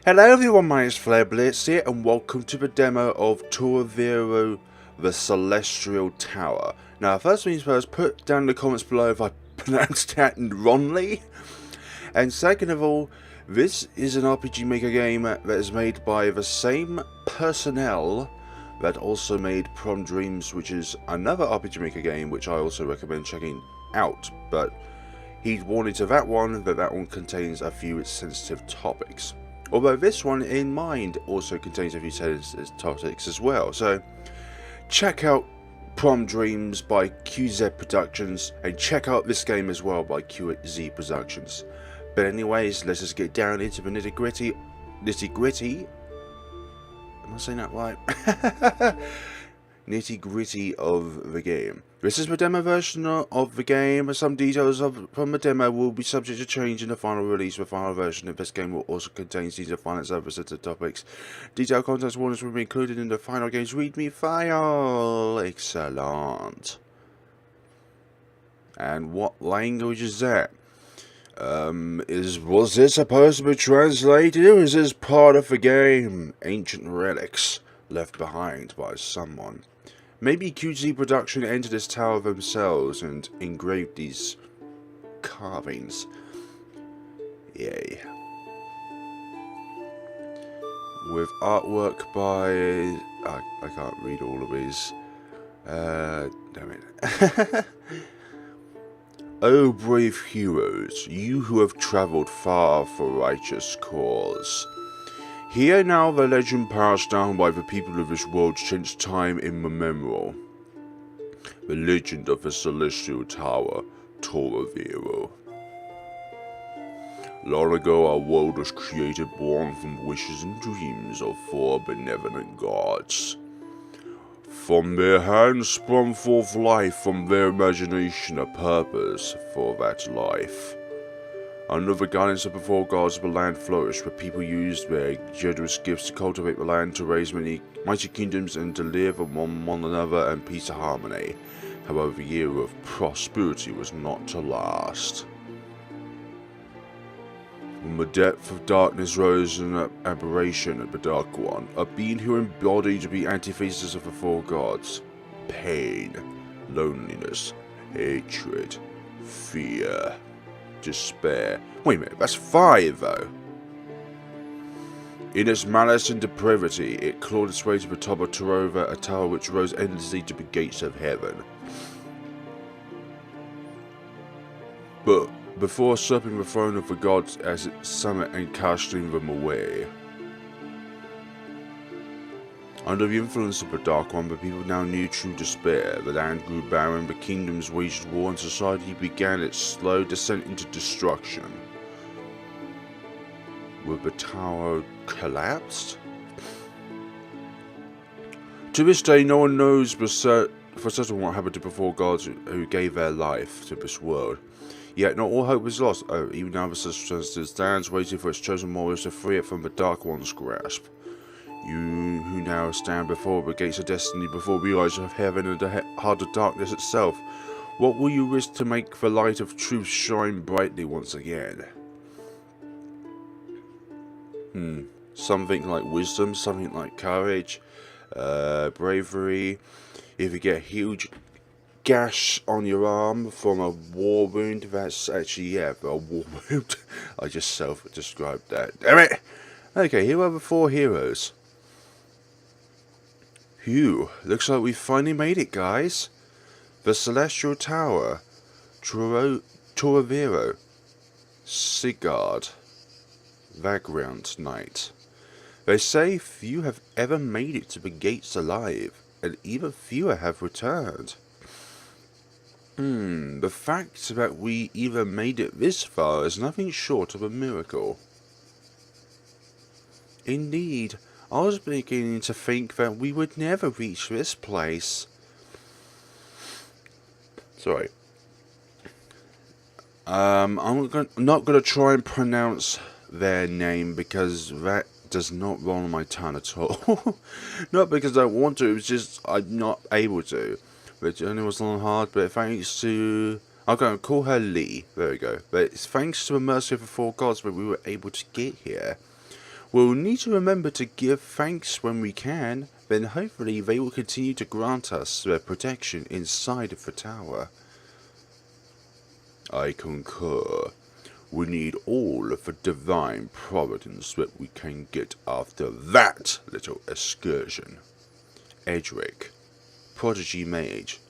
Hello everyone, my name is FlareBlitzed here, and welcome to the demo of Turovero, the Celestial Tower. Now, first things first, put down in the comments below if I pronounced that wrongly. And second of all, this is an RPG Maker game that is made by the same personnel that also made Prom Dreams, which is another RPG Maker game which I also recommend checking out. But he warned to that one contains a few sensitive topics. Although this one, in mind, also contains a few sensitive topics as well. So, check out Prom Dreams by QZProductions, and check out this game as well by QZProductions. But anyways, let's just get down into the nitty gritty. Am I saying that right? Nitty gritty of the game. This is the demo version of the game. Some details from the demo will be subject to change in the final release. The final version of this game will also contain detailed finance other sensitive topics. Detailed contents warnings will be included in the final game's README file. Excellent. And what language is that? Was this supposed to be translated, or is this part of the game? Ancient relics left behind by someone. Maybe QZProduction entered this tower themselves and engraved these carvings. Yay. With artwork by... I can't read all of these. Damn it. Oh, brave heroes, you who have travelled far for righteous cause. Hear now the legend passed down by the people of this world since time immemorial. The legend of the Celestial Tower, Turovero. Long ago our world was created, born from wishes and dreams of four benevolent gods. From their hands sprung forth life, from their imagination a purpose for that life. Under the guidance of the four gods, the land flourished, where people used their generous gifts to cultivate the land, to raise many mighty kingdoms, and to live among one another in peace and harmony. However, the era of prosperity was not to last. From the depth of darkness rose an aberration of the Dark One, a being who embodied the antithesis of the four gods. Pain, loneliness, hatred, fear, despair. Wait a minute, that's 5 though. In its malice and depravity, it clawed its way to the top of Turovero, a tower which rose endlessly to the gates of heaven. But before usurping the throne of the gods as its summit and casting them away. Under the influence of the Dark One, the people now knew true despair. The land grew barren, the kingdoms waged war, and society began its slow descent into destruction. Would the tower collapsed? To this day, no one knows for certain what happened to the four gods who gave their life to this world. Yet not all hope is lost. Oh, even now the Celestial stands waiting for its chosen warriors to free it from the Dark One's grasp. You who now stand before the gates of destiny, before the eyes of heaven and the heart of darkness itself, what will you risk to make the light of truth shine brightly once again? Something like wisdom, something like courage, bravery. If you get a huge gash on your arm from a war wound, that's actually, yeah, a war wound. I just self-described that. Damn it! Okay, here are the 4 heroes. Phew, looks like we finally made it, guys. The Celestial Tower, Turovero, Sigurd, Vagrant Knight. They say few have ever made it to the gates alive, and even fewer have returned. The fact that we even made it this far is nothing short of a miracle. Indeed, I was beginning to think that we would never reach this place. Sorry. I'm not going to try and pronounce their name because that does not roll on my tongue at all. Not because I don't want to, it's just I'm not able to. The journey was long and hard, but thanks to... I'm going to call her Lee. There we go. But it's thanks to the mercy of the four gods that we were able to get here. We'll need to remember to give thanks when we can, then hopefully they will continue to grant us their protection inside of the tower. I concur. We need all of the divine providence that we can get after that little excursion. Edric, prodigy mage.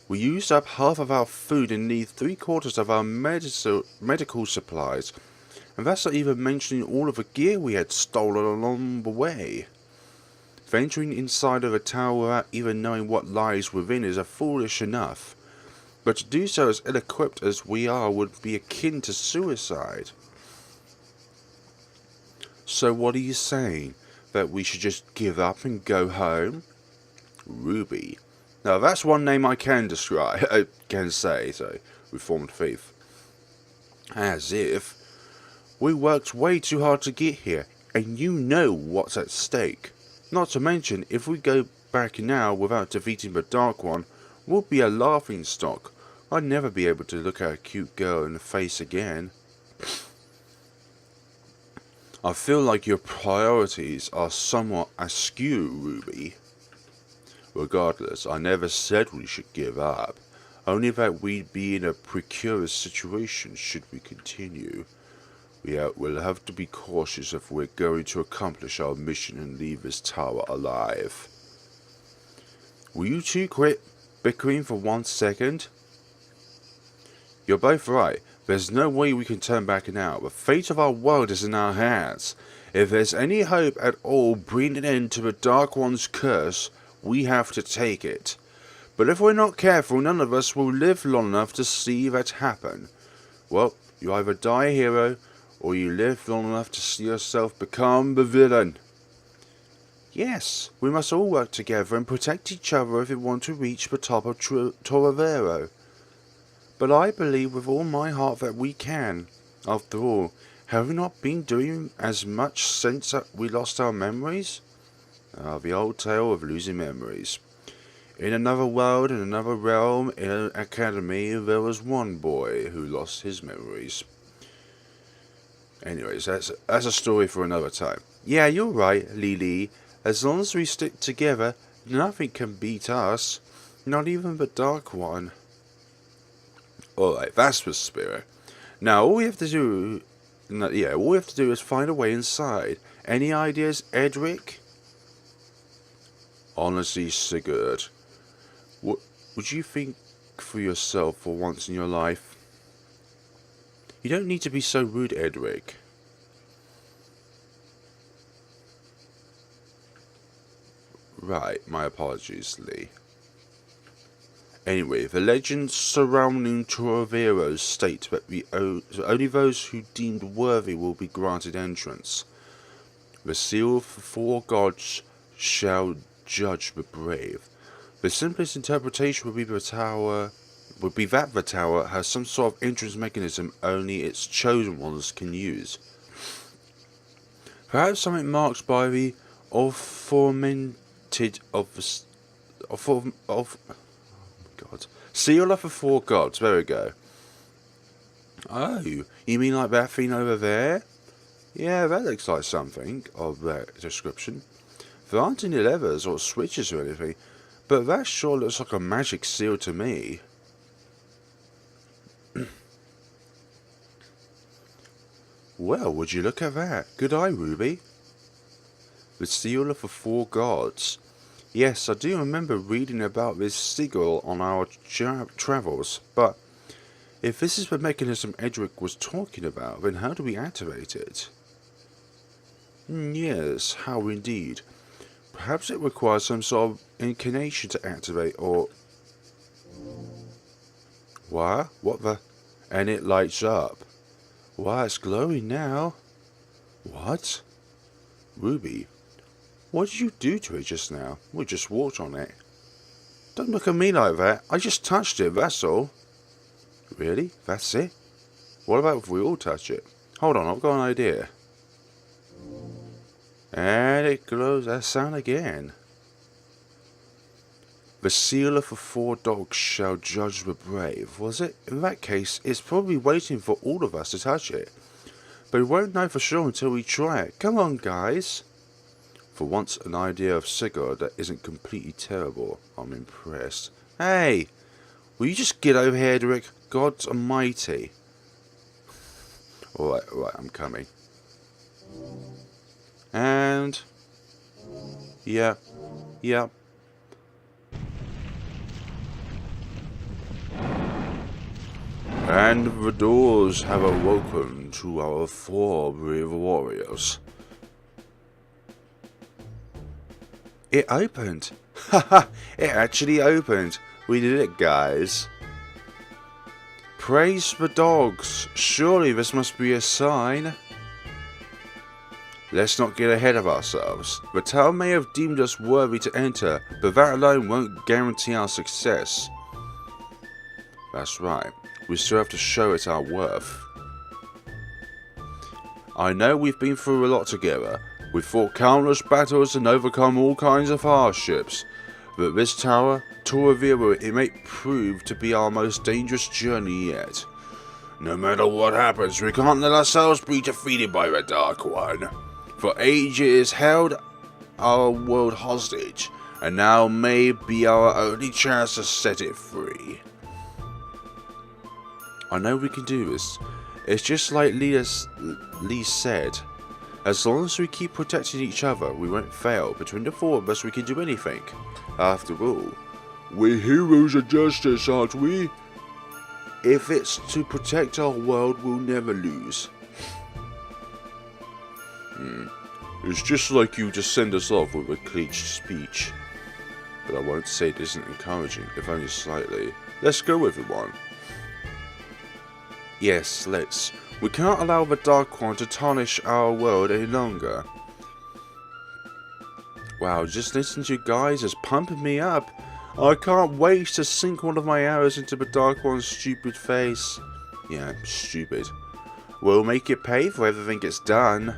We used up half of our food and need 3/4 of our medical supplies, and that's not even mentioning all of the gear we had stolen along the way. Venturing inside of a tower without even knowing what lies within is foolish enough, but to do so as ill-equipped as we are would be akin to suicide. So what are you saying? That we should just give up and go home? Ruby. Now that's one name I can describe, can say, so Reformed Faith. As if. We worked way too hard to get here, and you know what's at stake. Not to mention, if we go back now without defeating the Dark One, we'll be a laughing stock. I'd never be able to look at a cute girl in the face again. I feel like your priorities are somewhat askew, Ruby. Regardless, I never said we should give up, only that we'd be in a precarious situation should we continue. We'll have to be cautious if we're going to accomplish our mission and leave this tower alive. Will you two quit bickering for 1 second? You're both right. There's no way we can turn back now. The fate of our world is in our hands. If there's any hope at all bringing an end to the Dark One's curse, we have to take it. But if we're not careful, none of us will live long enough to see that happen. Well, you either die a hero, or you live long enough to see yourself become the villain. Yes, we must all work together and protect each other if we want to reach the top of Turovero. But I believe with all my heart that we can. After all, have we not been doing as much since we lost our memories? The old tale of losing memories. In another world, in another realm, in an academy, there was one boy who lost his memories. Anyways, that's a story for another time. Yeah, you're right, Lily. As long as we stick together, nothing can beat us. Not even the Dark One. Alright, that's the spirit. Now, all we have to do is find a way inside. Any ideas, Edric? Honestly, Sigurd, what would you think for yourself for once in your life? You don't need to be so rude, Edric. Right, my apologies, Lee. Anyway, the legends surrounding Turovero state that only those who deemed worthy will be granted entrance. The seal of the 4 gods shall judge the brave. The simplest interpretation would be that the tower has some sort of entrance mechanism only its chosen ones can use. Perhaps something marked by the seal of the 4 gods. There we go. Oh, you mean like that thing over there? Yeah, that looks like something of that description. There aren't any levers or switches or anything, but that sure looks like a magic seal to me. Well, would you look at that? Good eye, Ruby. The seal of the 4 gods. Yes, I do remember reading about this sigil on our travels, but if this is the mechanism Edric was talking about, then how do we activate it? Yes, how indeed. Perhaps it requires some sort of incantation to activate, or... What? What the... And it lights up. Why, it's glowing now. What? Ruby, what did you do to it just now? We just walked on it. Don't look at me like that. I just touched it, that's all. Really? That's it? What about if we all touch it? Hold on, I've got an idea. And it glows that sound again. The seal of the 4 dogs shall judge the brave, was it? In that case, it's probably waiting for all of us to touch it. but we won't know for sure until we try it. Come on, guys. For once, an idea of Sigurd that isn't completely terrible. I'm impressed. Hey! Will you just get over here, Edric? God almighty. Alright, I'm coming. And... yeah. And the doors have awoken to our 4 brave warriors. It opened! Haha! It actually opened! We did it, guys. Praise the dogs! Surely this must be a sign. Let's not get ahead of ourselves. The tower may have deemed us worthy to enter, but that alone won't guarantee our success. That's right. We still have to show it our worth. I know we've been through a lot together. We've fought countless battles and overcome all kinds of hardships. But this tower, Turovero, it may prove to be our most dangerous journey yet. No matter what happens, we can't let ourselves be defeated by the Dark One. For ages held our world hostage, and now may be our only chance to set it free. I know we can do this. It's just like Lee said. As long as we keep protecting each other, we won't fail. Between the 4 of us, we can do anything. After all, we're heroes of justice, aren't we? If it's to protect our world, we'll never lose. It's just like you just send us off with a clenched speech. But I won't say it isn't encouraging, if only slightly. Let's go, everyone. Yes, let's. We cannot allow the Dark One to tarnish our world any longer. Wow, just listen to you guys, it's pumping me up. I can't wait to sink one of my arrows into the Dark One's stupid face. Yeah, stupid. We'll make it pay for everything it's done.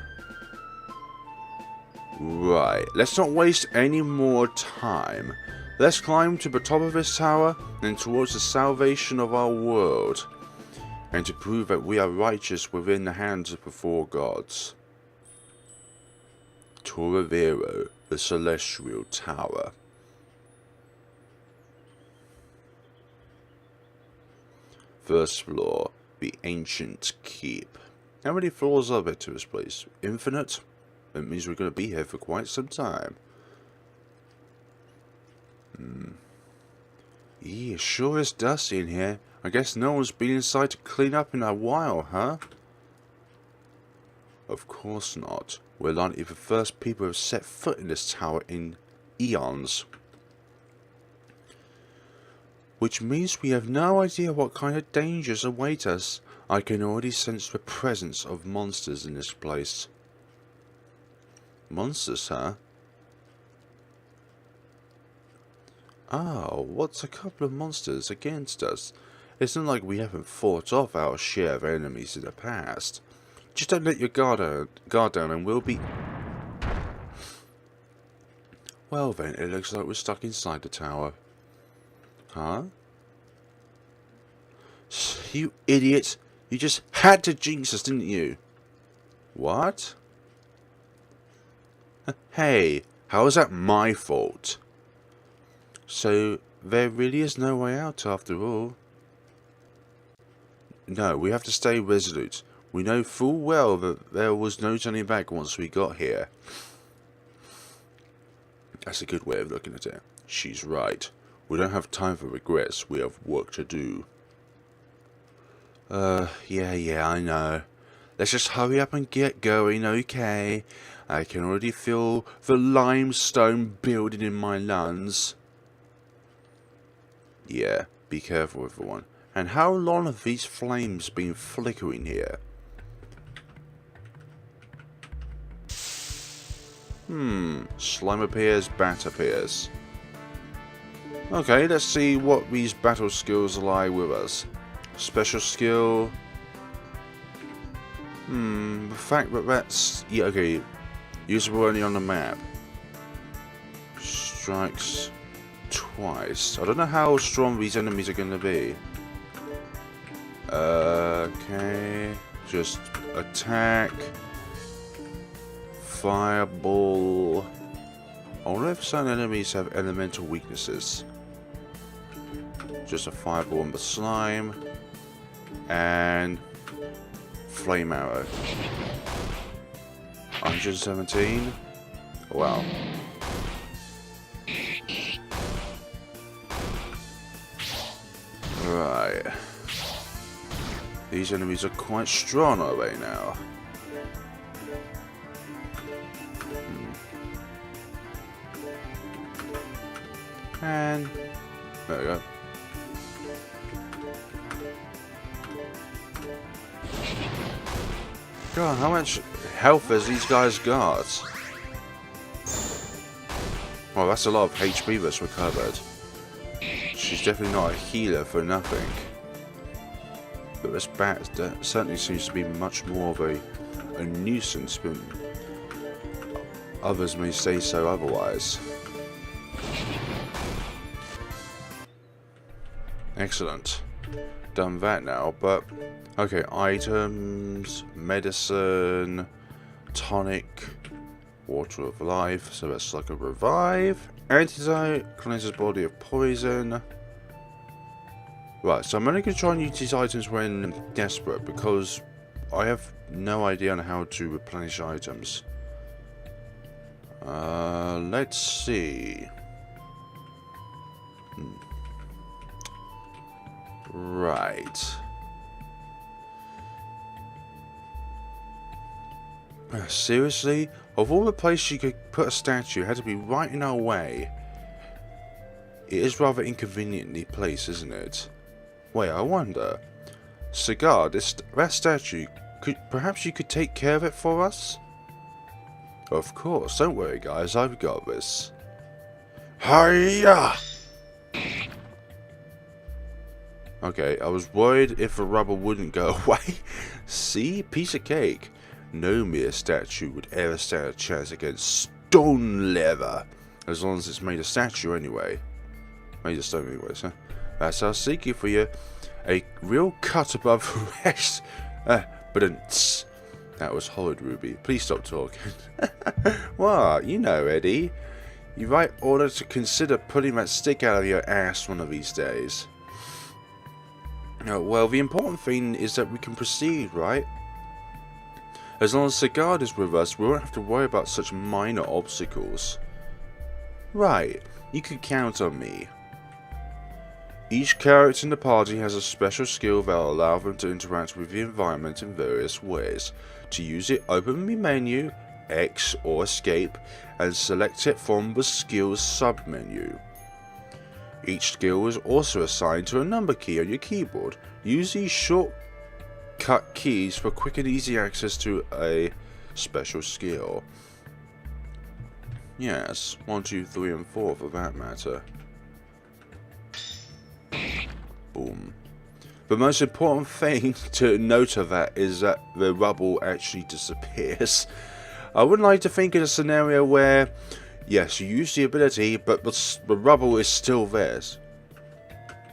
Right, let's not waste any more time. Let's climb to the top of this tower and towards the salvation of our world. And to prove that we are righteous within the hands of the 4 gods. Turovero, the Celestial Tower. First floor, the Ancient Keep. How many floors are there to this place? Infinite? That means we're going to be here for quite some time. Yeah, sure is dusty in here. I guess no one's been inside to clean up in a while, huh? Of course not. We're likely the first people who have set foot in this tower in eons. Which means we have no idea what kind of dangers await us. I can already sense the presence of monsters in this place. Monsters, huh? Oh, what's a couple of monsters against us? It's not like we haven't fought off our share of enemies in the past. Just don't let your guard down and we'll be... Well then, it looks like we're stuck inside the tower. Huh? You idiot! You just had to jinx us, didn't you? What? Hey, how is that my fault? So, there really is no way out after all. No, we have to stay resolute. We know full well that there was no turning back once we got here. That's a good way of looking at it. She's right. We don't have time for regrets. We have work to do. Yeah, I know. Let's just hurry up and get going, okay? I can already feel the limestone building in my lungs. Yeah, be careful, everyone. And how long have these flames been flickering here? Slime appears, bat appears. Okay, let's see what these battle skills lie with us. Special skill. The fact that that's... yeah, okay. Usable only on the map. Strikes twice. I don't know how strong these enemies are going to be. Okay. Just attack, fireball. I wonder if certain enemies have elemental weaknesses. Just a fireball on the slime. And flame arrow. 117. Wow. Right. These enemies are quite strong, are they now? And there we go. God, how much health has these guys got? Well, that's a lot of HP that's recovered. She's definitely not a healer for nothing. But this bat certainly seems to be much more of a nuisance, but others may say so otherwise. Excellent. Done that now, but okay, items, medicine, tonic, water of life, so that's like a revive, antidote, cleanses body of poison. Right, so I'm only going to try and use these items when desperate, because I have no idea on how to replenish items. Let's see. Right. Seriously? Of all the places you could put a statue, it had to be right in our way. It is rather inconveniently placed, isn't it? Wait, I wonder. Sigurd, that statue, perhaps you could take care of it for us? Of course, don't worry guys, I've got this. Hiya! Okay, I was worried if the rubble wouldn't go away. See? Piece of cake. No mere statue would ever stand a chance against stone leather. As long as it's made of statue anyway. Made of stone anyways, huh? That's our secret for you. A real cut above the rest. But that was horrid, Ruby. Please stop talking. What? You know, Eddie. You might order to consider putting that stick out of your ass one of these days. Well, the important thing is that we can proceed, right? As long as Sigurd is with us, we won't have to worry about such minor obstacles. Right, you can count on me. Each character in the party has a special skill that will allow them to interact with the environment in various ways. To use it, open the menu, X or Escape, and select it from the skills submenu. Each skill is also assigned to a number key on your keyboard. Use these shortcut keys for quick and easy access to a special skill. Yes, 1, 2, 3, and 4 for that matter. Boom. The most important thing to note of that is that the rubble actually disappears. I would like to think in a scenario where, yes, you use the ability, but the rubble is still there.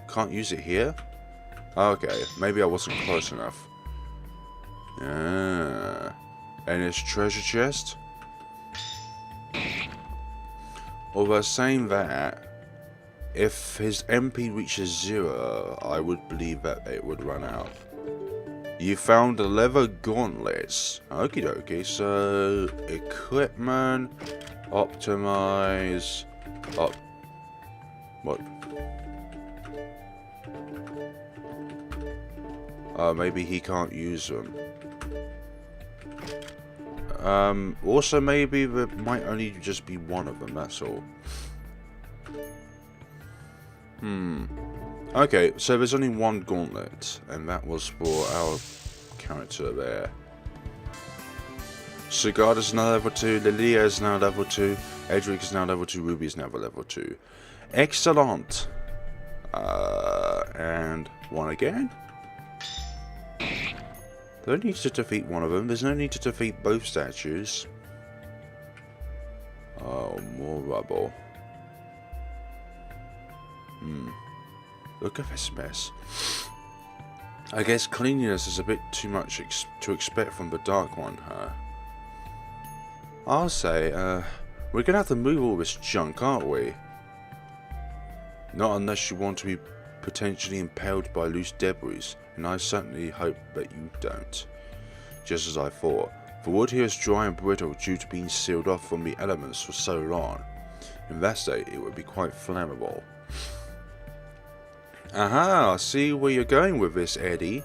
Can't use it here? Okay, maybe I wasn't close enough. And his treasure chest? Although saying that, if his MP reaches 0, I would believe that it would run out. You found the leather gauntlets. Okie dokie, so equipment, optimize, what? Maybe he can't use them. Also maybe there might only just be one of them, that's all. Okay, so there's only one gauntlet, and that was for our character there. Sigurd is now level 2, Leilia is now level 2, Edric is now level 2, Ruby is now level 2. Excellent! And one again? There need to defeat one of them, there's no need to defeat both statues. Oh, more rubble. Look at this mess. I guess cleanliness is a bit too much to expect from the Dark One, huh? I'll say, we're gonna have to move all this junk, aren't we? Not unless you want to be potentially impaled by loose debris, and I certainly hope that you don't. Just as I thought, the wood here is dry and brittle due to being sealed off from the elements for so long. In that state, it would be quite flammable. Aha, I see where you're going with this, Eddie.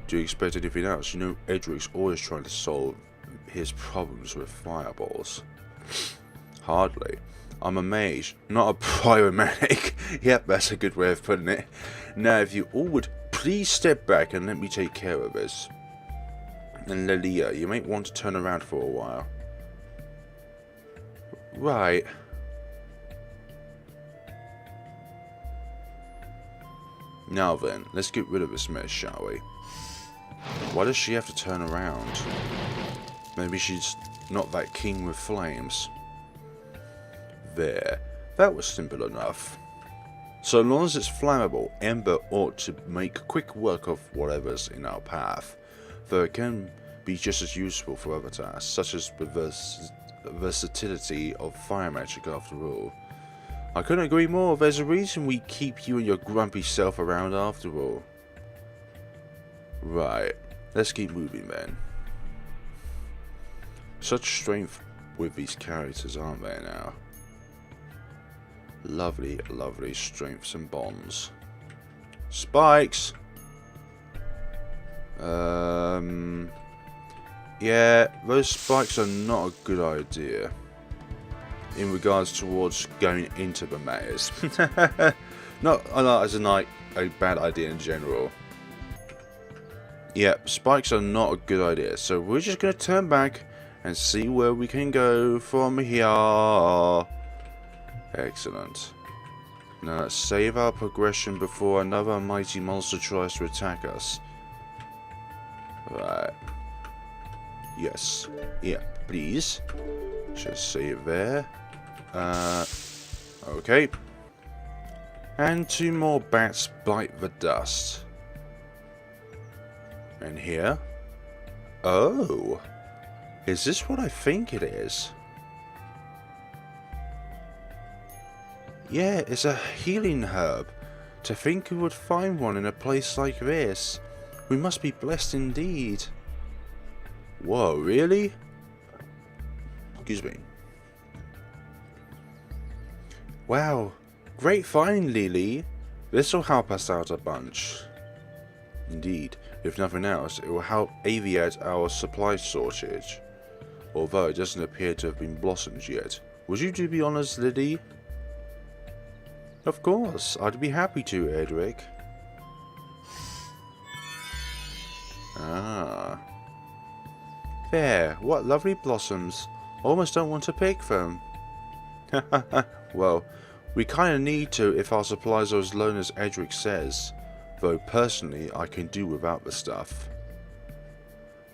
Do you expect anything else? You know, Edric's always trying to solve his problems with fireballs. Hardly. I'm a mage, not a pyromantic. Yep, that's a good way of putting it. Now, if you all would please step back and let me take care of this. And Leilia, you might want to turn around for a while. Right. Now then, let's get rid of this mess, shall we? Why does she have to turn around? Maybe she's not that keen with flames. There. That was simple enough. So long as it's flammable, Ember ought to make quick work of whatever's in our path. Though it can be just as useful for other tasks, such as the versatility of fire magic after all. I couldn't agree more. There's a reason we keep you and your grumpy self around after all. Right, let's keep moving then. Such strength with these characters, aren't there now? Lovely, lovely strengths and bonds. Spikes! Yeah, those spikes are not a good idea. In regards towards going into the maze. Not as a bad idea in general. Yep, spikes are not a good idea. So we're just going to turn back and see where we can go from here. Excellent. Now let's save our progression before another mighty monster tries to attack us. Right. Yes. Yeah, please. Just save there. Okay. And 2 more bats bite the dust. And here. Oh. Is this what I think it is? Yeah, it's a healing herb. To think we would find one in a place like this. We must be blessed indeed. Whoa, really? Excuse me. Wow, great find, Lily. This will help us out a bunch. Indeed, if nothing else, it will help alleviate our supply shortage. Although it doesn't appear to have been blossomed yet. Would you do me honours, Lily? Of course, I'd be happy to, Edric. Ah. There, what lovely blossoms. Almost don't want to pick them. Well, we kinda need to if our supplies are as low as Edric says. Though personally, I can do without the stuff.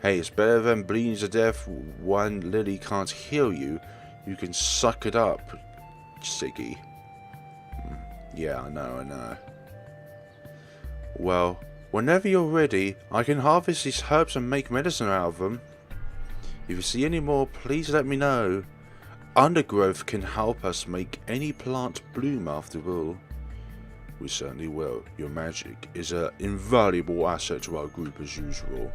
Hey, it's better than bleeding to death when Lily can't heal you. You can suck it up, Siggy. Yeah, I know. Well, whenever you're ready, I can harvest these herbs and make medicine out of them. If you see any more, please let me know. Undergrowth can help us make any plant bloom after all. We certainly will. Your magic is an invaluable asset to our group as usual.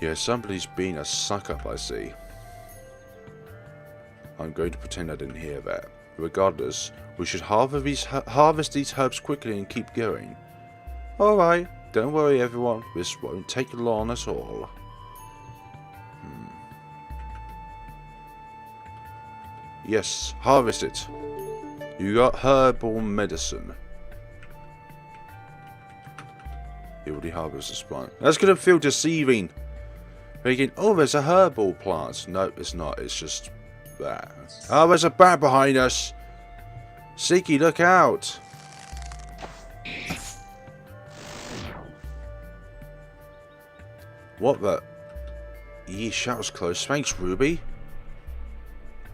Yeah, somebody's been a suck-up, I see. I'm going to pretend I didn't hear that. Regardless, we should harvest these herbs quickly and keep going. Alright, don't worry everyone, this won't take long at all. Yes, harvest it. You got herbal medicine. You already harvest this plant. That's gonna feel deceiving. Thinking, oh, there's a herbal plant. No, it's not. It's just that. Oh, there's a bat behind us. Seeky, look out. What the? Yeesh, that was close. Thanks, Ruby.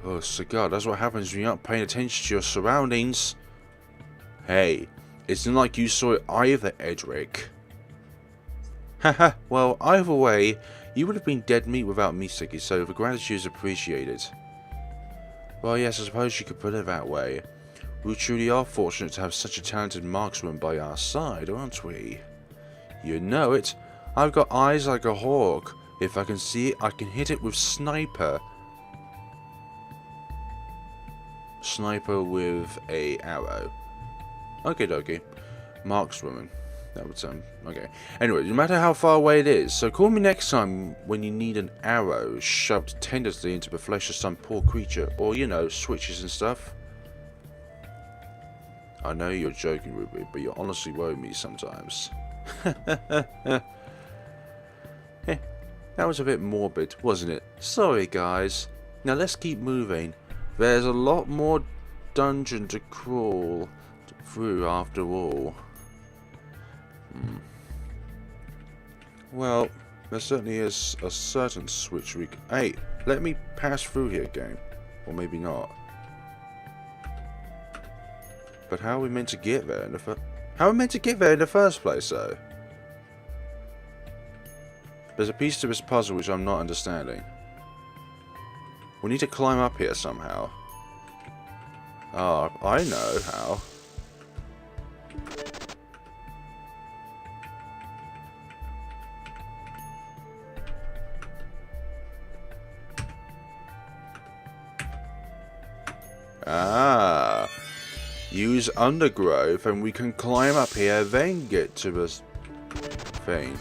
Oh, Sigurd, that's what happens when you're not paying attention to your surroundings. Hey, It's not like you saw it either, Edric. Haha, well, either way, you would have been dead meat without me, Siggy, so the gratitude is appreciated. Well, yes, I suppose you could put it that way. We truly are fortunate to have such a talented marksman by our side, aren't we? You know it. I've got eyes like a hawk. If I can see it, I can hit it with sniper. Sniper with a arrow. Okay, dokie. Markswoman. That would sound okay. Anyway, no matter how far away it is, so call me next time when you need an arrow shoved tenderly into the flesh of some poor creature, or you know, switches and stuff. I know you're joking with me, but you honestly worry me sometimes. That was a bit morbid, wasn't it? Sorry, guys. Now let's keep moving. There's a lot more dungeon to crawl through after all. Well, there certainly is a certain switch we can... Hey, let me pass through here, game. Or maybe not. But how are we meant to get there in the first place, though? There's a piece to this puzzle which I'm not understanding. We need to climb up here somehow. Ah, I know how. Ah, use undergrowth and we can climb up here, then get to this thing.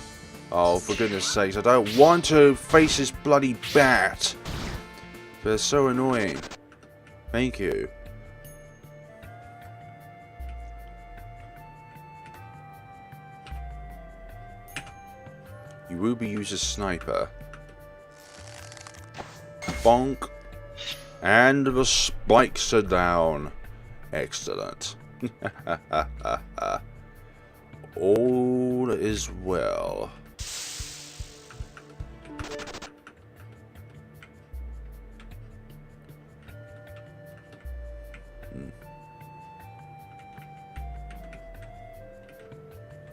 Oh, for goodness sakes, I don't want to face this bloody bat. They're so annoying. Thank you. You will be used as sniper. Bonk. And the spikes are down. Excellent. All is well.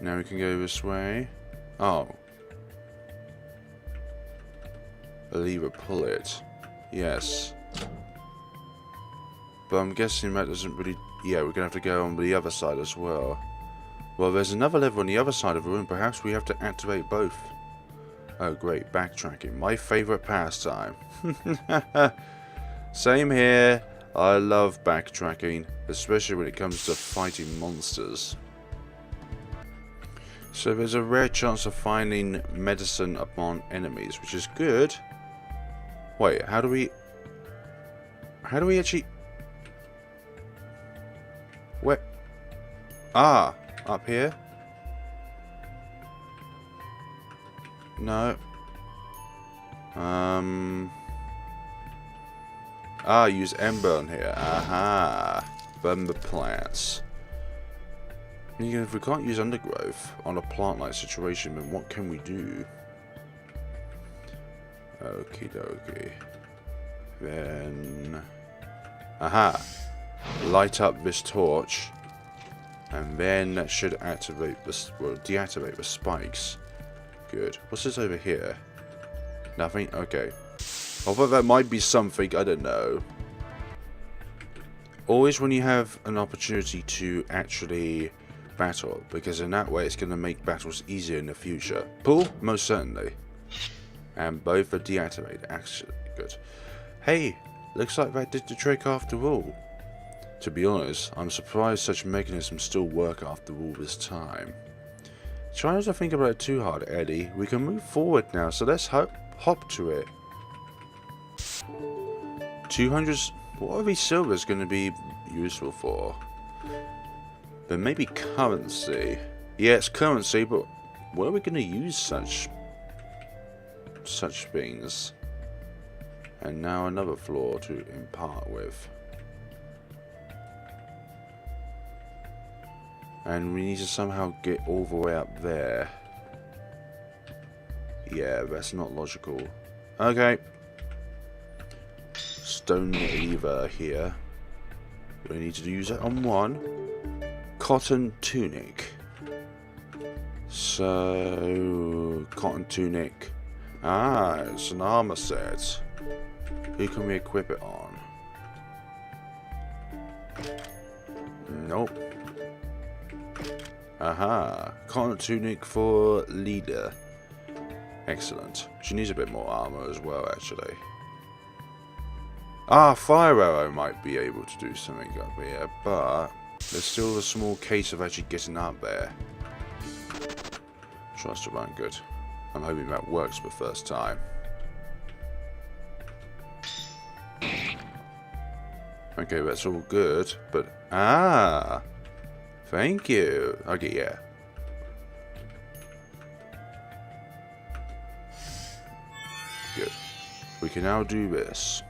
Now we can go this way. Oh. Lever pull it. Yes. But I'm guessing that doesn't really... Yeah, we're going to have to go on the other side as well. Well, there's another lever on the other side of the room. Perhaps we have to activate both. Oh, great. Backtracking. My favourite pastime. Same here. I love backtracking. Especially when it comes to fighting monsters. So there's a rare chance of finding medicine upon enemies, which is good. Wait, how do we actually... Where? Ah, up here? No. Use ember on here. Aha. Burn the plants. If we can't use undergrowth on a plant-like situation, then what can we do? Okie dokie. Then... Aha! Light up this torch. And then that should activate this... Well, deactivate the spikes. Good. What's this over here? Nothing? Okay. Although that might be something, I don't know. Always when you have an opportunity to actually... battle, because in that way it's going to make battles easier in the future. Pull? Most certainly. And both are deactivated. Actually, good. Hey, looks like that did the trick after all. To be honest, I'm surprised such mechanisms still work after all this time. Try not to think about it too hard, Eddie. We can move forward now, so let's hop to it. 200... What are these silvers going to be useful for? But maybe currency. Yeah, it's currency, but where are we going to use such things? And now another floor to impart with. And we need to somehow get all the way up there. Yeah, that's not logical. Okay. Stone lever here. We need to use it on one. cotton tunic. So, cotton tunic. Ah, it's an armor set. Who can we equip it on? Nope. Aha, cotton tunic for Leilia. Excellent. She needs a bit more armor as well, actually. Ah, fire arrow might be able to do something up here, but there's still a small case of actually getting up there. Tries to run good. I'm hoping that works for the first time. Okay, that's all good, but ah, thank you. Okay, yeah. Good. We can now do this.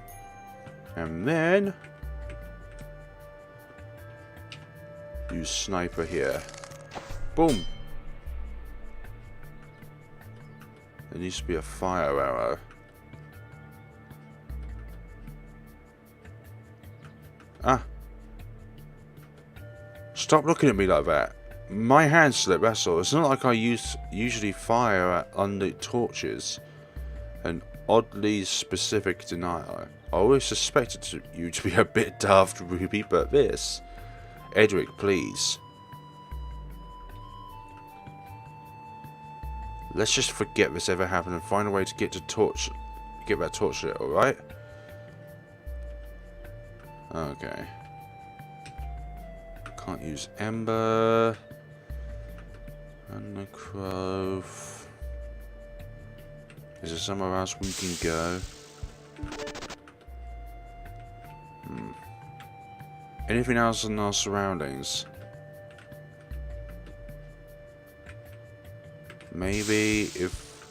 And then use sniper here. Boom. There needs to be a fire arrow. Ah. Stop looking at me like that. My hand slipped, that's all. It's not like I usually fire at under torches. An oddly specific denial. I always suspected you to be a bit daft, Ruby, but this... Edric, please. Let's just forget this ever happened and find a way to get that torch lit, alright? Okay. Can't use ember. And the crow. Is there somewhere else we can go? Anything else in our surroundings? Maybe if...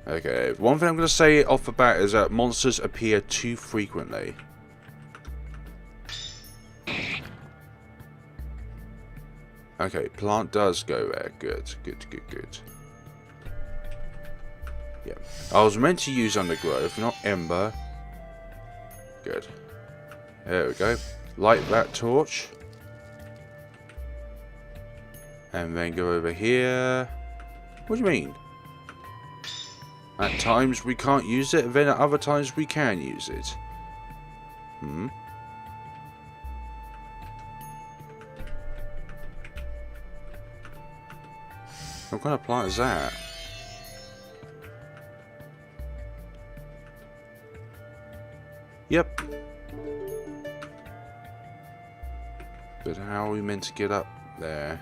Okay, one thing I'm going to say off the bat is that monsters appear too frequently. Okay, plant does go there. Good, good, good, good. Yeah. I was meant to use undergrowth, not ember. Good. There we go. Light that torch. And then go over here. What do you mean? At times we can't use it, and then at other times we can use it. What kind of plant is that? Yep. But how are we meant to get up there?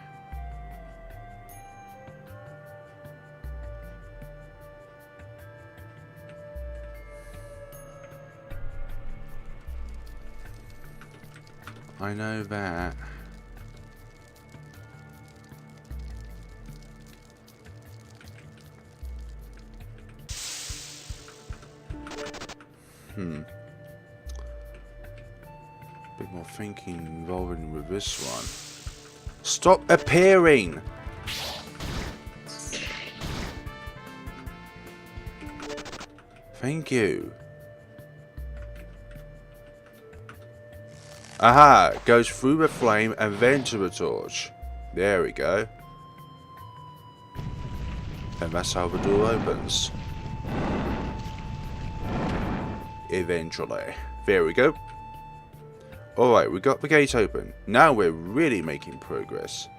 I know that. Bit more thinking involving with this one. Stop appearing! Thank you. Aha! Goes through the flame and then to the torch. There we go. And that's how the door opens. Eventually. There we go. Alright, we got the gate open. Now we're really making progress.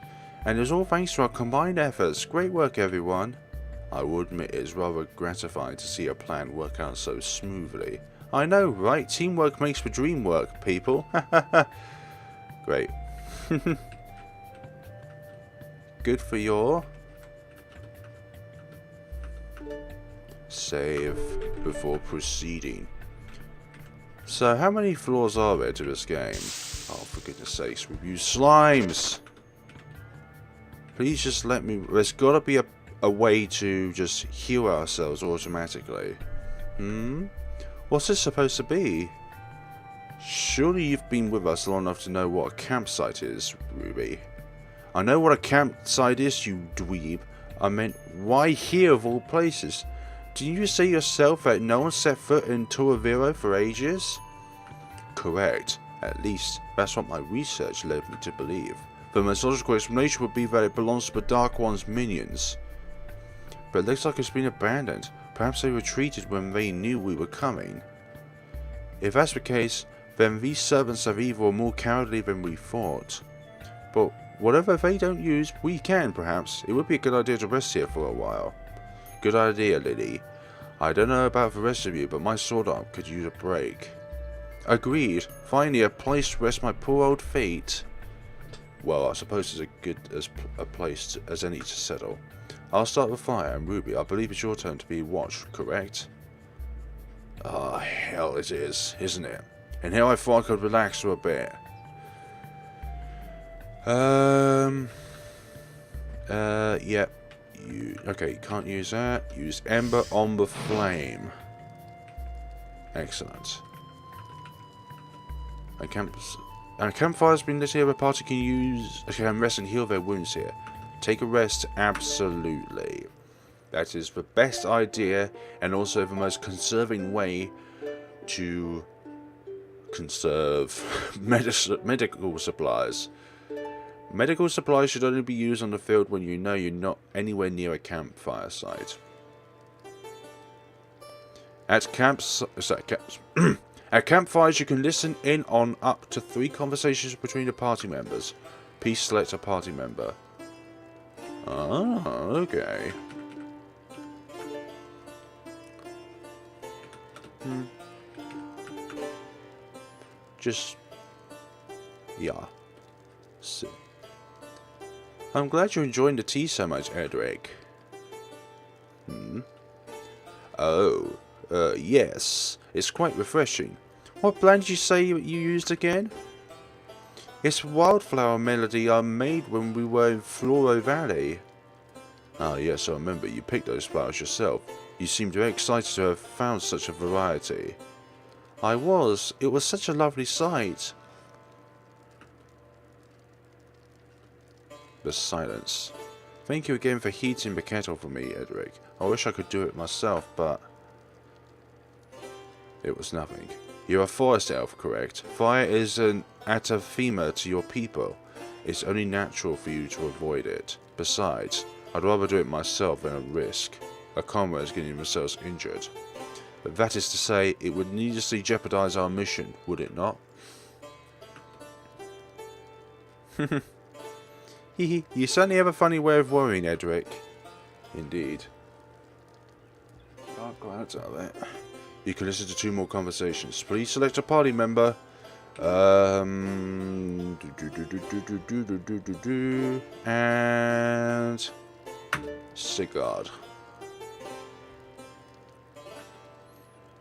And it's all thanks to our combined efforts. Great work, everyone. I will admit it's rather gratifying to see a plan work out so smoothly. I know, right? Teamwork makes the dream work, people. Great. Good for your... Save before proceeding. So, how many floors are there to this game? Oh, for goodness sakes, we've used slimes! Please just let me... There's got to be a way to just heal ourselves automatically. What's this supposed to be? Surely you've been with us long enough to know what a campsite is, Ruby. I know what a campsite is, you dweeb. I meant, why here of all places? Didn't you say yourself that no one set foot in Turovero for ages? Correct. At least, that's what my research led me to believe. The most logical explanation would be that it belongs to the Dark One's minions. But it looks like it's been abandoned. Perhaps they retreated when they knew we were coming. If that's the case, then these servants of evil are more cowardly than we thought. But whatever they don't use, we can perhaps. It would be a good idea to rest here for a while. Good idea, Lily. I don't know about the rest of you, but my sword arm could use a break. Agreed. Finally, a place to rest my poor old feet. Well, I suppose it's as good a place as any to settle. I'll start the fire, and Ruby, I believe it's your turn to be watched, correct? Ah, hell it is, isn't it? And here I thought I could relax for a bit. Yep. Okay, can't use that. Use Ember on the Flame. Excellent. A campfire has been lit here. A party can rest and heal their wounds here. Take a rest, absolutely. That is the best idea and also the most conserving way to conserve medical supplies. Medical supplies should only be used on the field when you know you're not anywhere near a campfire site. At campfires, you can listen in on up to 3 conversations between the party members. Please select a party member. Oh, okay. Yeah. So. I'm glad you're enjoying the tea so much, Edric. Oh, yes. It's quite refreshing. What blend did you say you used again? It's wildflower melody I made when we were in Floro Valley. Ah, yes, I remember. You picked those flowers yourself. You seemed very excited to have found such a variety. I was. It was such a lovely sight. The silence. Thank you again for heating the kettle for me, Edric. I wish I could do it myself, but it was nothing. You're a forest elf, correct? Fire is an anathema to your people. It's only natural for you to avoid it. Besides, I'd rather do it myself than a risk. A comrade getting themselves injured. But that is to say, it would needlessly jeopardize our mission, would it not? You certainly have a funny way of worrying, Edric. Indeed. Oh, glad of it. You can listen to 2 more conversations. Please select a party member. And Sigurd.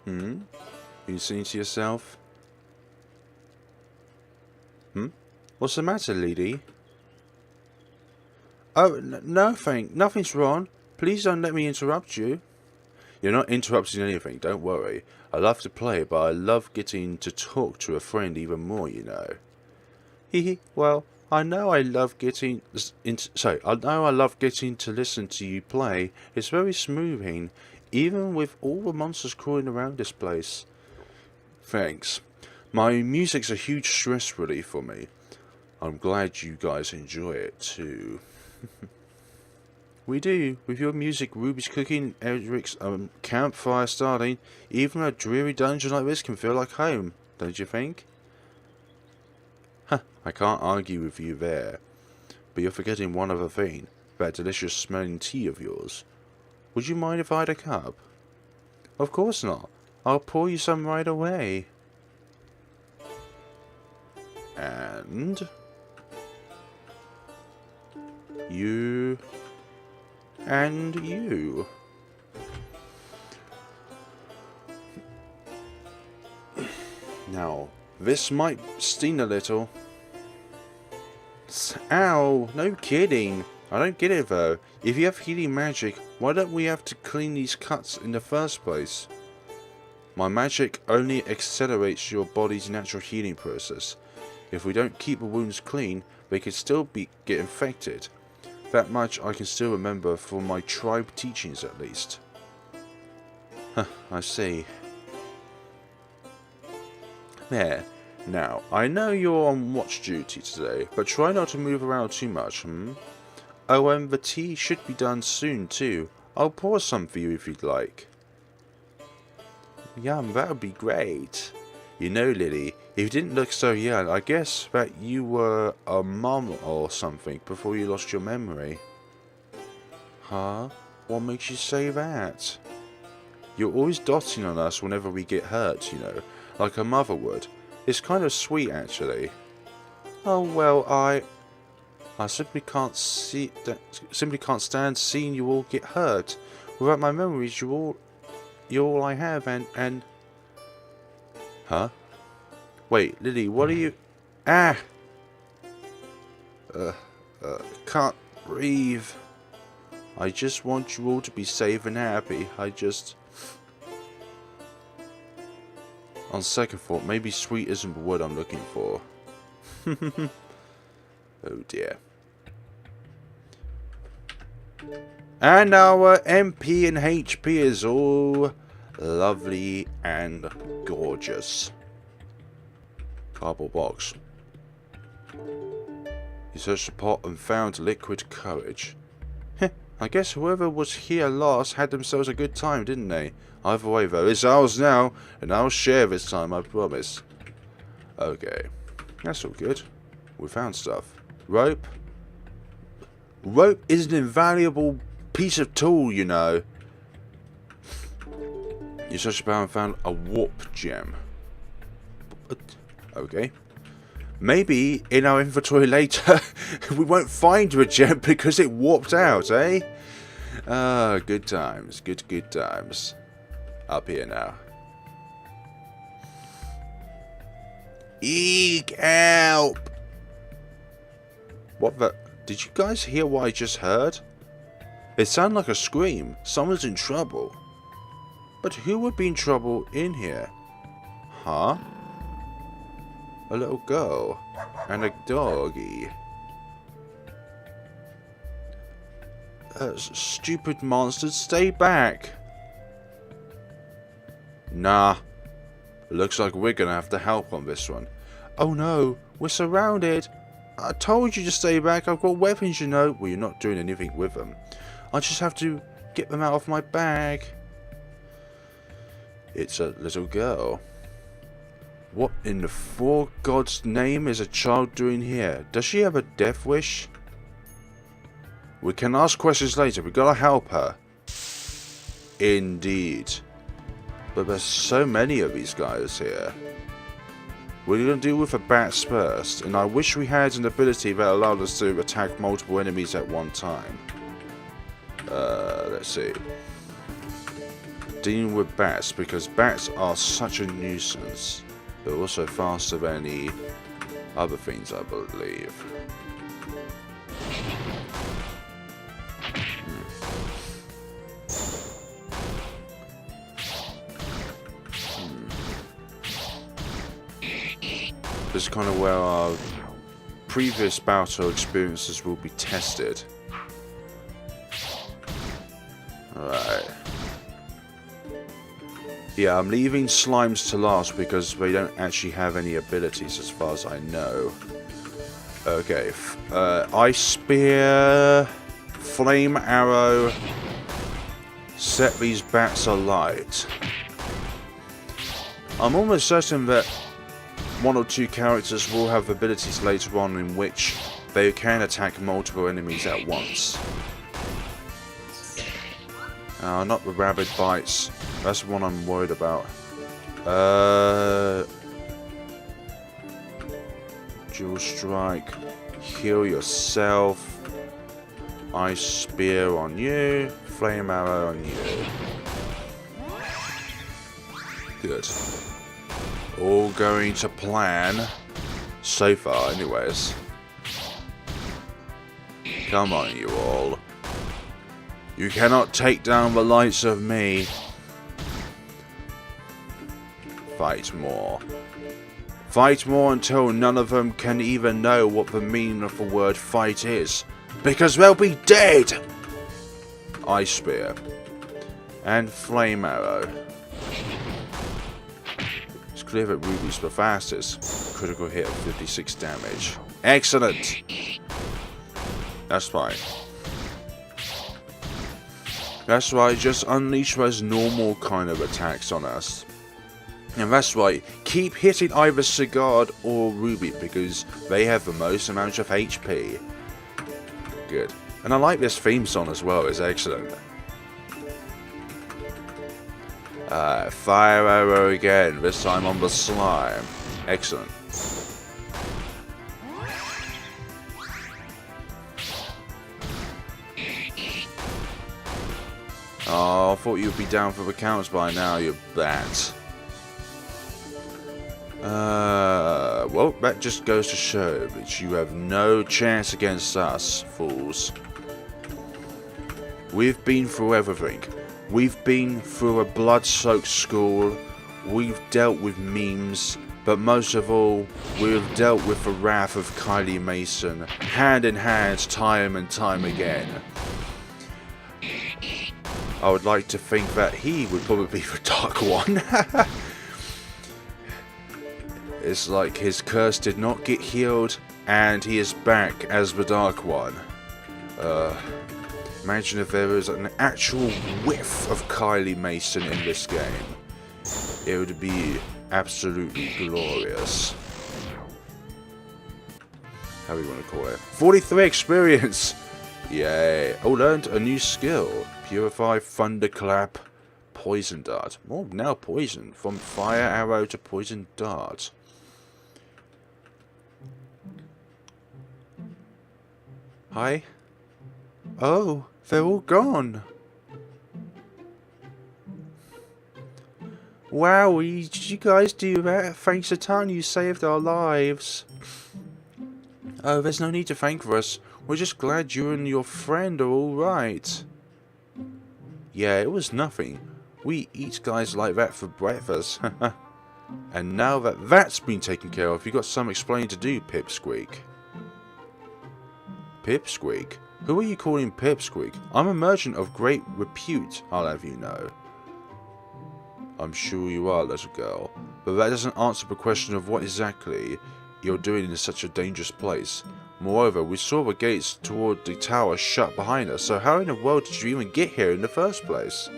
You saying to yourself? What's the matter, lady? Oh, nothing's wrong. Please don't let me interrupt you. You're not interrupting anything, don't worry. I love to play, but I love getting to talk to a friend even more, you know. Well, I know I love getting to listen to you play. It's very smoothing, even with all the monsters crawling around this place. Thanks. My music's a huge stress relief for me. I'm glad you guys enjoy it too. We do. With your music, Ruby's cooking, Edric's campfire starting, even a dreary dungeon like this can feel like home, don't you think? I can't argue with you there. But you're forgetting one other thing, that delicious smelling tea of yours. Would you mind if I had a cup? Of course not. I'll pour you some right away. And you and you. Now, this might sting a little. Ow, no kidding. I don't get it though. If you have healing magic, why don't we have to clean these cuts in the first place? My magic only accelerates your body's natural healing process. If we don't keep the wounds clean, they could still get infected. That much I can still remember from my tribe teachings at least. I see. There. Now, I know you're on watch duty today, but try not to move around too much, Oh, and the tea should be done soon, too. I'll pour some for you if you'd like. Yum, that would be great. You know, Lily, if you didn't look so young, I guess that you were a mum or something before you lost your memory. Huh? What makes you say that? You're always dotting on us whenever we get hurt, you know, like a mother would. It's kind of sweet, actually. Oh, well, I simply can't stand seeing you all get hurt. Without my memories, you're all I have, and... Huh? Wait, Lily, what are you... Ah! Can't breathe. I just want you all to be safe and happy. On second thought, maybe sweet isn't the word I'm looking for. Oh dear. And our MP and HP is all lovely and gorgeous. Cardboard box. You searched the pot and found liquid courage. Heh, I guess whoever was here last had themselves a good time, didn't they? Either way though, it's ours now, and I'll share this time, I promise. Okay, that's all good. We found stuff. Rope. Rope is an invaluable piece of tool, you know. You searched about and found a warp gem. Okay. Maybe in our inventory later we won't find a gem because it warped out, eh? Ah, good times. Good times. Up here now. Eek! Help! What the... Did you guys hear what I just heard? It sounded like a scream. Someone's in trouble. But who would be in trouble in here? Huh? A little girl. And a doggy. Stupid monsters, stay back. Nah. Looks like we're gonna have to help on this one. Oh no, we're surrounded. I told you to stay back. I've got weapons, you know. Well, you're not doing anything with them. I just have to get them out of my bag. It's a little girl. What in the four gods' name is a child doing here? Does she have a death wish? We can ask questions later. We gotta help her. Indeed. But there's so many of these guys here. We're going to deal with the bats first, and I wish we had an ability that allowed us to attack multiple enemies at one time. Let's see. Dealing with bats, because bats are such a nuisance. They're also faster than any other things, I believe. This is kind of where our previous battle experiences will be tested. Alright. Yeah, I'm leaving slimes to last because they don't actually have any abilities as far as I know. Okay. Ice Spear, Flame Arrow, set these bats alight. I'm almost certain that one or two characters will have abilities later on in which they can attack multiple enemies at once. Not the rabid bites. That's the one I'm worried about. Dual strike. Heal yourself. Ice spear on you. Flame arrow on you. Good. All going to plan. So far, anyways. Come on, you all. You cannot take down the likes of me. Fight more. Fight more until none of them can even know what the meaning of the word fight is. Because they'll be dead! Ice Spear. And Flame Arrow. It's clear that Ruby's the fastest. critical hit of 56 damage. Excellent! That's fine. That's right, just unleash those normal kind of attacks on us. And that's right, keep hitting either Sigurd or Ruby because they have the most amount of HP. Good. And I like this theme song as well, it's excellent. Fire arrow again, this time on the slime. Excellent. Oh, I thought you'd be down for the counts by now, you bat. Well, that just goes to show that you have no chance against us, fools. We've been through everything. We've been through a blood-soaked school. We've dealt with memes. But most of all, we've dealt with the wrath of Kylie Mason, hand in hand, time and time again. I would like to think that he would probably be the Dark One. It's like his curse did not get healed, and he is back as the Dark One. Imagine if there was an actual whiff of Kylie Mason in this game. It would be absolutely glorious. How do you want to call it? 43 experience! Yay! Oh, learned a new skill. Purify, Thunderclap, Poison Dart. Oh, now poison. From Fire Arrow to Poison Dart. Hi? Oh, they're all gone. Wow, did you guys do that? Thanks a ton, you saved our lives. Oh, there's no need to thank us. We're just glad you and your friend are alright. Yeah, it was nothing. We eat guys like that for breakfast. And now that that's been taken care of, you got some explaining to do, Pipsqueak. Pipsqueak? Who are you calling Pipsqueak? I'm a merchant of great repute, I'll have you know. I'm sure you are, little girl, but that doesn't answer the question of what exactly you're doing in such a dangerous place. Moreover, we saw the gates toward the tower shut behind us, so how in the world did you even get here in the first place?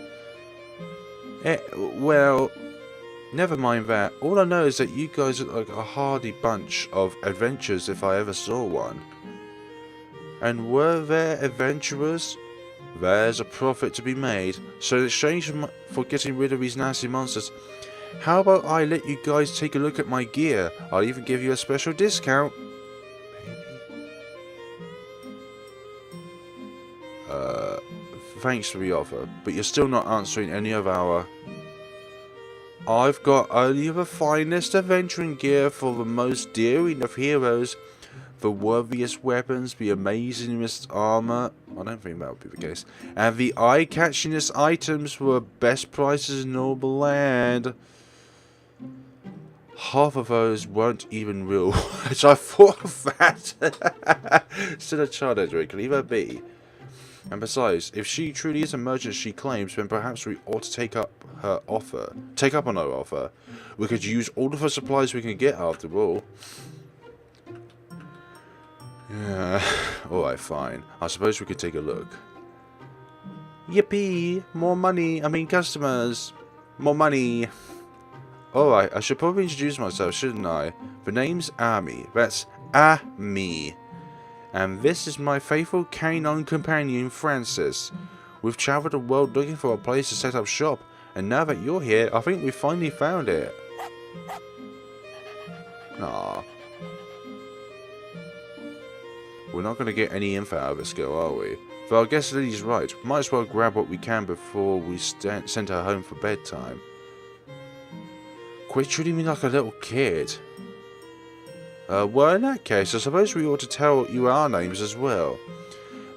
Well, never mind that. All I know is that you guys look like a hardy bunch of adventurers if I ever saw one. And were there adventurers? There's a profit to be made, so in exchange for getting rid of these nasty monsters, how about I let you guys take a look at my gear? I'll even give you a special discount. Thanks for the offer, but you're still not answering any of our... I've got only the finest adventuring gear for the most daring of heroes. The worthiest weapons, the amazingest armor, I don't think that would be the case, and the eye-catchingest items for the best prices in all the land. Half of those weren't even real, which I thought of that. Still a child, Edric, leave her be. And besides, if she truly is a merchant she claims, then perhaps we ought to take up on her offer. We could use all of the supplies we can get after all. Yeah, alright, fine. I suppose we could take a look. Yippee! More money! I mean customers! More money! Alright, I should probably introduce myself, shouldn't I? The name's Ami. That's A-me. And this is my faithful canine companion, Francis. We've travelled the world looking for a place to set up shop, and now that you're here, I think we finally found it. Aww. We're not going to get any info out of this girl, are we? But I guess Lily's right. Might as well grab what we can before we send her home for bedtime. Quit treating me like a little kid. Well, in that case, I suppose we ought to tell you our names as well.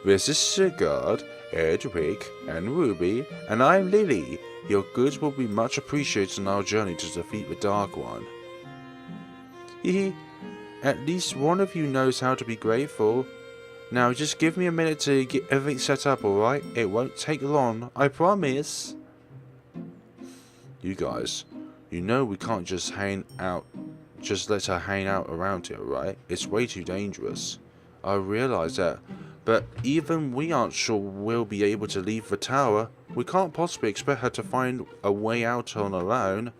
This is Sigurd, Edric, and Ruby, and I'm Lily. Your goods will be much appreciated on our journey to defeat the Dark One. Hehe. At least one of you knows how to be grateful. Now just give me a minute to get everything set up, alright? It won't take long, I promise. You guys, you know we can't just hang out just let her hang out around here, right? It's way too dangerous. I realise that. But even we aren't sure we'll be able to leave the tower. We can't possibly expect her to find a way out on her own.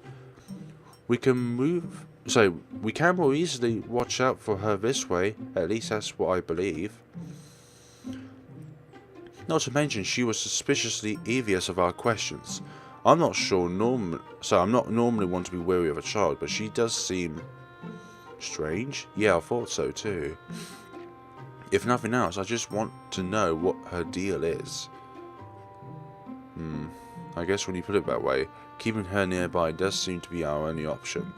We can more easily watch out for her this way. At least that's what I believe. Not to mention, she was suspiciously envious of our questions. I'm not normally one to be wary of a child, but she does seem strange. Yeah, I thought so too. If nothing else, I just want to know what her deal is. I guess when you put it that way, keeping her nearby does seem to be our only option.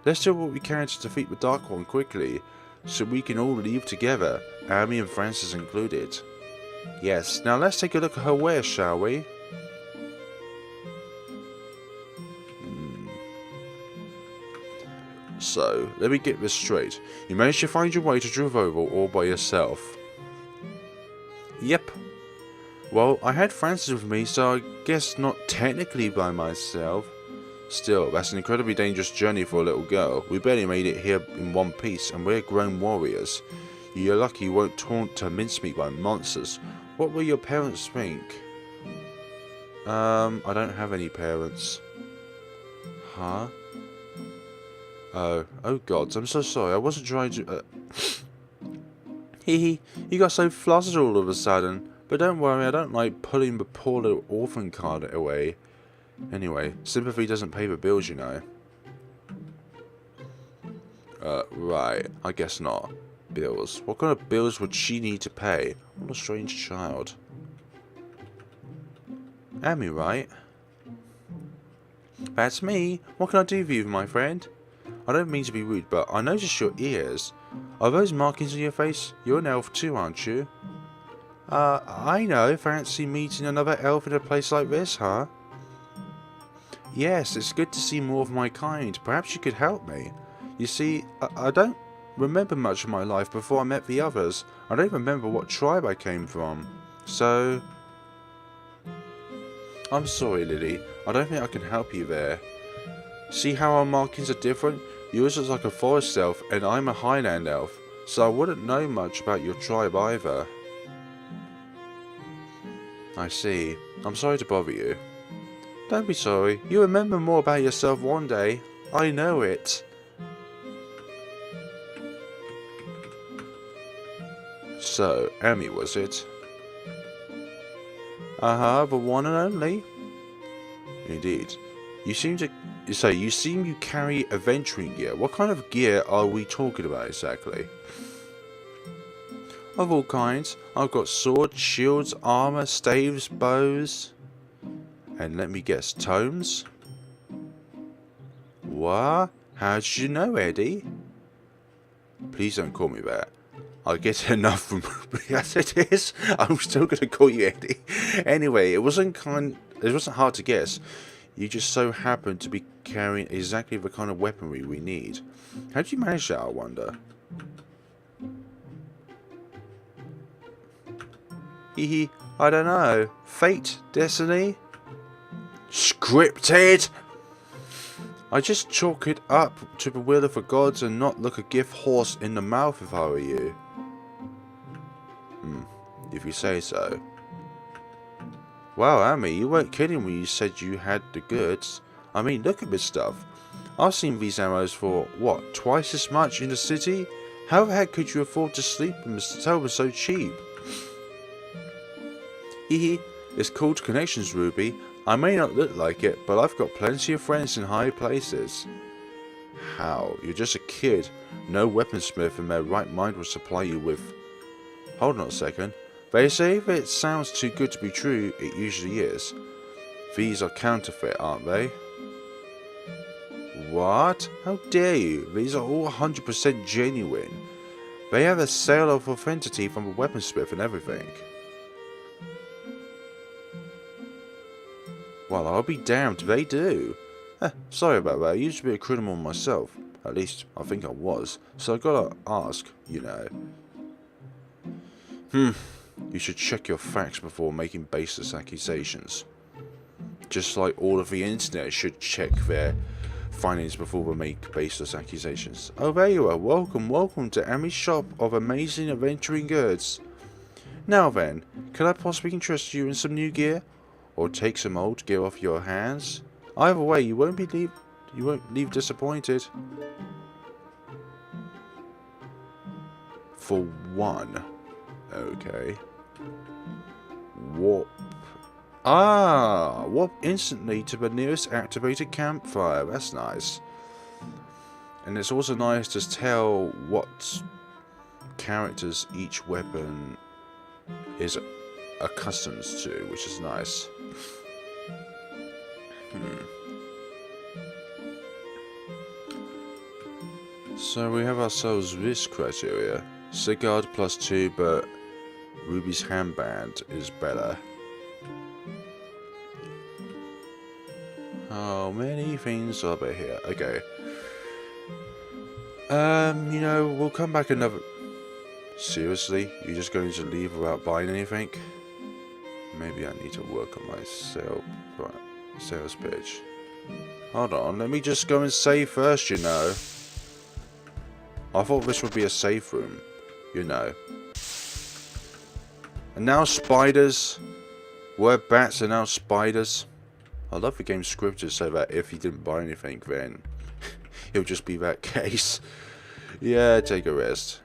Let's do what we can to defeat the Dark One quickly, so we can all leave together, Amy and Francis included. Yes, now let's take a look at her wares, shall we? So, let me get this straight. You managed to find your way to Turovero all by yourself? Yep. Well, I had Francis with me, so I guess not technically by myself. Still, that's an incredibly dangerous journey for a little girl. We barely made it here in one piece, and we're grown warriors. You're lucky you won't taunt to mincemeat by monsters. What will your parents think? I don't have any parents. Huh? Oh gods, I'm so sorry, I wasn't trying to, Hee, you got so flustered all of a sudden. But don't worry, I don't like pulling the poor little orphan card away. Anyway, sympathy doesn't pay the bills, you know. Right, I guess not. Bills. What kind of bills would she need to pay? What a strange child. Amy, right? That's me. What can I do for you, my friend? I don't mean to be rude, but I noticed your ears. Are those markings on your face? You're an elf too, aren't you? I know. Fancy meeting another elf in a place like this, huh? Yes, it's good to see more of my kind. Perhaps you could help me. You see, I don't remember much of my life before I met the others. I don't remember what tribe I came from. So... I'm sorry, Lily. I don't think I can help you there. See how our markings are different? Yours is like a forest elf, and I'm a highland elf, so I wouldn't know much about your tribe either. I see. I'm sorry to bother you. Don't be sorry. You'll remember more about yourself one day. I know it. So, Amy, was it? The one and only. Indeed. You seem you carry adventuring gear. What kind of gear are we talking about exactly? Of all kinds. I've got swords, shields, armor, staves, bows. And let me guess, tomes? What? How did you know, Eddie? Please don't call me that. I get enough from as it is. I'm still gonna call you Eddie. Anyway, it wasn't hard to guess. You just so happen to be carrying exactly the kind of weaponry we need. How did you manage that, I wonder? Hehe, I don't know. Fate? Destiny? Scripted! I just chalk it up to the will of the gods and not look a gift horse in the mouth if I were you. If you say so. Wow, Amy, you weren't kidding when you said you had the goods. I mean, look at this stuff. I've seen these ammos for, what, twice as much in the city? How the heck could you afford to sleep and sell them so cheap? Hehe, it's called connections, Ruby. I may not look like it, but I've got plenty of friends in high places. How? You're just a kid. No weaponsmith in their right mind would supply you with... Hold on a second. They say if it sounds too good to be true, it usually is. These are counterfeit, aren't they? What? How dare you? These are all 100% genuine. They have a seal of authenticity from a weaponsmith and everything. Well, I'll be damned, they do. Sorry about that, I used to be a criminal myself. At least, I think I was. So I gotta ask, you know. You should check your facts before making baseless accusations. Just like all of the internet should check their findings before we make baseless accusations. Oh, there you are. Welcome, welcome to Ami's shop of amazing adventuring goods. Now then, could I possibly interest you in some new gear? Or take some old gear off your hands? Either way, you won't leave disappointed. For one. Okay. Warp. Ah! Warp instantly to the nearest activated campfire. That's nice. And it's also nice to tell what characters each weapon is accustomed to, which is nice. So we have ourselves this criteria. Sigurd +2, but Ruby's handband is better. How many things are there here? Okay. You know, we'll come back another... Seriously? You're just going to leave without buying anything? Maybe I need to work on my sales pitch. Hold on, let me just go and save first, you know. I thought this would be a safe room, you know. And now spiders. Were bats and now spiders. I love the game scripted so that if you didn't buy anything, then it'll just be that case. Yeah, take a rest.